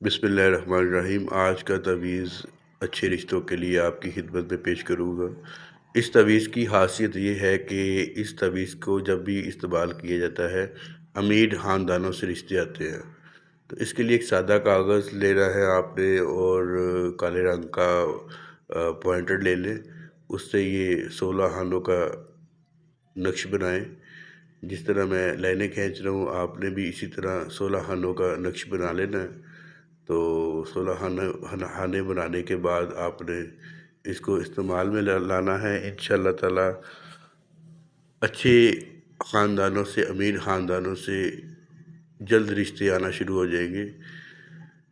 बिस्मिल्लाहिर्रहमानिर्रहीम। आज का तवीज़ अच्छे रिश्तों के लिए आपकी खिदमत में पेश करूँगा। इस तवीज़ की ख़ासियत ये है कि इस तवीज़ को जब भी इस्तेमाल किया जाता है, अमीर ख़ानदानों से रिश्ते आते हैं। तो इसके लिए एक सादा कागज़ लेना है आपने और काले रंग का पॉइंटर ले लें। उससे ये 16 खानों का नक्श बनाएं। जिस तरह मैं लाइनें खींच रहा हूँ, आपने भी इसी तरह 16 खानों का नक्श बना लेना है। तो 16 खाने बनाने के बाद आपने इसको इस्तेमाल में लाना है। इंशाअल्लाह ताला अच्छे ख़ानदानों से, अमीर ख़ानदानों से जल्द रिश्ते आना शुरू हो जाएंगे।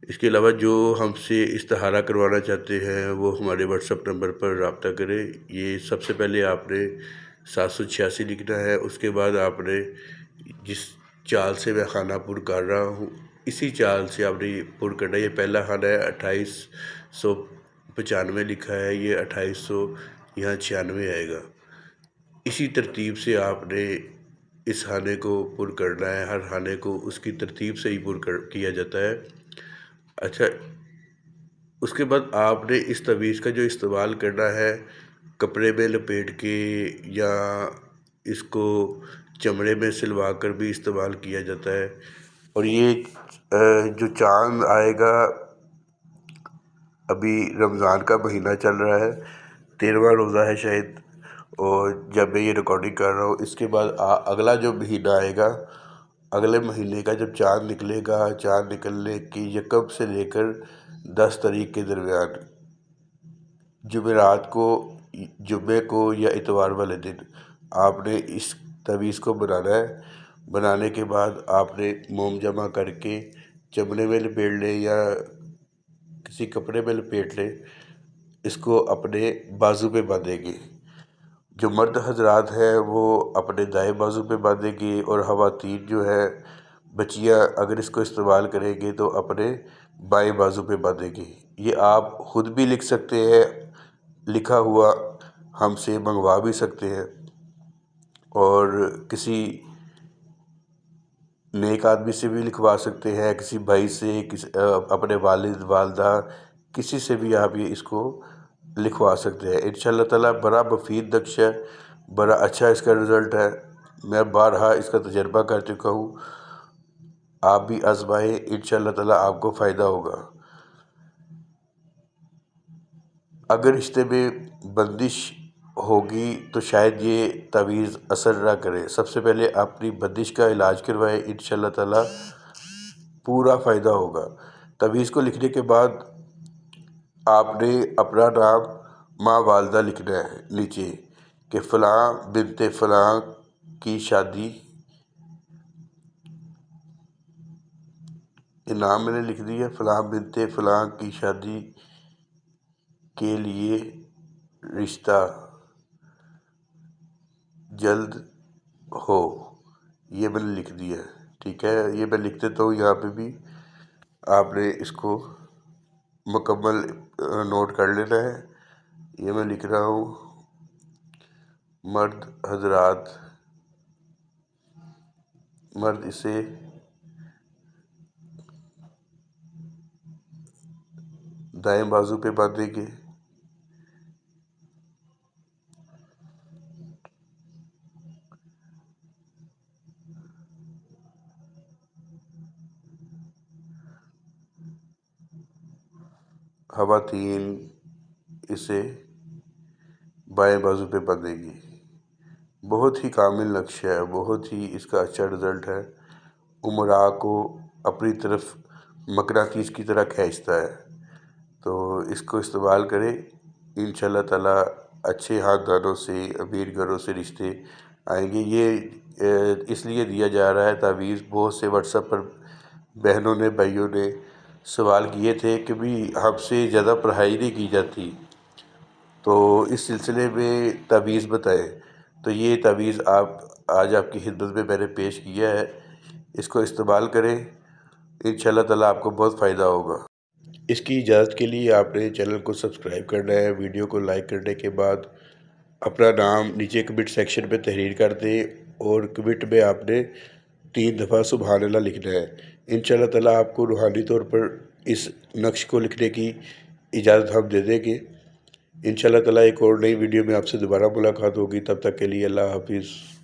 इसके अलावा जो हमसे इस्तिहारा करवाना चाहते हैं वो हमारे व्हाट्सएप नंबर पर रब्ता करें। ये सबसे पहले आपने 786 लिखना है। उसके बाद आपने जिस चाल से मैं खाना पुर कर रहा हूँ, इसी चाल से आपने ये पुर करना है। ये पहला खाना है 2895 लिखा है, ये 2800 यहाँ 96 आएगा। इसी तरतीब से आपने इस खाने को पुर करना है। हर खाने को उसकी तरतीब से ही किया जाता है। अच्छा, उसके बाद आपने इस तवीज़ का जो इस्तेमाल करना है, कपड़े में लपेट के या इसको चमड़े में सिलवा कर भी इस्तेमाल किया जाता है। और ये जो चाँद आएगा, अभी रमज़ान का महीना चल रहा है, 13वां रोज़ा है शायद, और जब मैं ये रिकॉर्डिंग कर रहा हूँ इसके बाद अगला जो महीना आएगा, अगले महीने का जब चाँद निकलेगा, चाँद निकलने की यकम से लेकर 10 तारीख के दरमियान, जुमेरात को, जुम्मे को या इतवार वाले दिन आपने इस तवीज़ को बनाना है। बनाने के बाद आपने मोम जमा करके चमड़े में लपेट लें या किसी कपड़े में लपेट लें। इसको अपने बाजू पे बांधेंगे। जो मर्द हजरात हैं वो अपने दाएं बाजू पे बांधेंगे और ख़वातीन जो है, बच्चियाँ अगर इसको इस्तेमाल करेंगे तो अपने बाएं बाजू पे बांधेंगे। ये आप ख़ुद भी लिख सकते हैं, लिखा हुआ हमसे मंगवा भी सकते हैं, और किसी नेक आदमी से भी लिखवा सकते हैं, किसी भाई से, अपने वालिद वालदा, किसी से भी आप ये इसको लिखवा सकते हैं। इंशाअल्लाह ताला बड़ा मुफीद नक्श है, बड़ा अच्छा इसका रिज़ल्ट है। मैं बारहा इसका तजर्बा कर चुका हूँ। आप भी आज़माएं, इंशाअल्लाह ताला आपको फ़ायदा होगा। अगर रिश्ते में बंदिश होगी तो शायद ये तवीज़ असर ना करे। सबसे पहले अपनी बंदिश का इलाज करवाएं, इंशाअल्लाह ताला पूरा फ़ायदा होगा। तवीज़ को लिखने के बाद आपने अपना नाम, माँ वालदा लिखना है नीचे कि फ़लाँ बिनते फ़लाँ की शादी, ये नाम मैंने लिख दिया, फ़लाँ बिनते फ़लाँ की शादी के लिए रिश्ता जल्द हो, ये मैंने लिख दिया। ठीक है, ये मैं लिख देता हूँ। यहाँ पे भी आपने इसको मुकम्मल नोट कर लेना है। ये मैं लिख रहा हूँ, मर्द हजरात, मर्द इसे दाएं बाजू पे बांधेंगे, ख़वातीन इसे बाएं बाजू पे बांधेंगी। बहुत ही कामिल नक्श है, बहुत ही इसका अच्छा रिज़ल्ट है। उमरा को अपनी तरफ मकनातीस की तरह खींचता है। तो इसको इस्तेमाल करें, इंशाअल्लाह ताला अच्छे ख़ानदानों से, अमीर घरों से रिश्ते आएंगे। ये इसलिए दिया जा रहा है तावीज़। बहुत से व्हाट्सएप पर बहनों ने, भाइयों ने सवाल किए थे कि भी हमसे ज़्यादा पढ़ाई नहीं की जाती, तो इस सिलसिले में तावीज़ बताएं। तो ये तावीज़ आज आपकी खिदमत में मैंने पेश किया है। इसको इस्तेमाल करें, इंशाअल्लाह ताला आपको बहुत फ़ायदा होगा। इसकी इजाज़त के लिए आपने चैनल को सब्सक्राइब करना है। वीडियो को लाइक करने के बाद अपना नाम नीचे कमेंट सेक्शन में तहरीर कर दें, और कमेंट में आपने 3 दफ़ा सुबहान अल्लाह लिखना है। انشاءاللہ تعالیٰ آپ کو روحانی طور پر اس نقش کو لکھنے کی اجازت ہم دے دیں گے۔ انشاءاللہ تعالیٰ ایک اور نئی ویڈیو میں آپ سے دوبارہ ملاقات ہوگی، تب تک کے لیے اللہ حافظ۔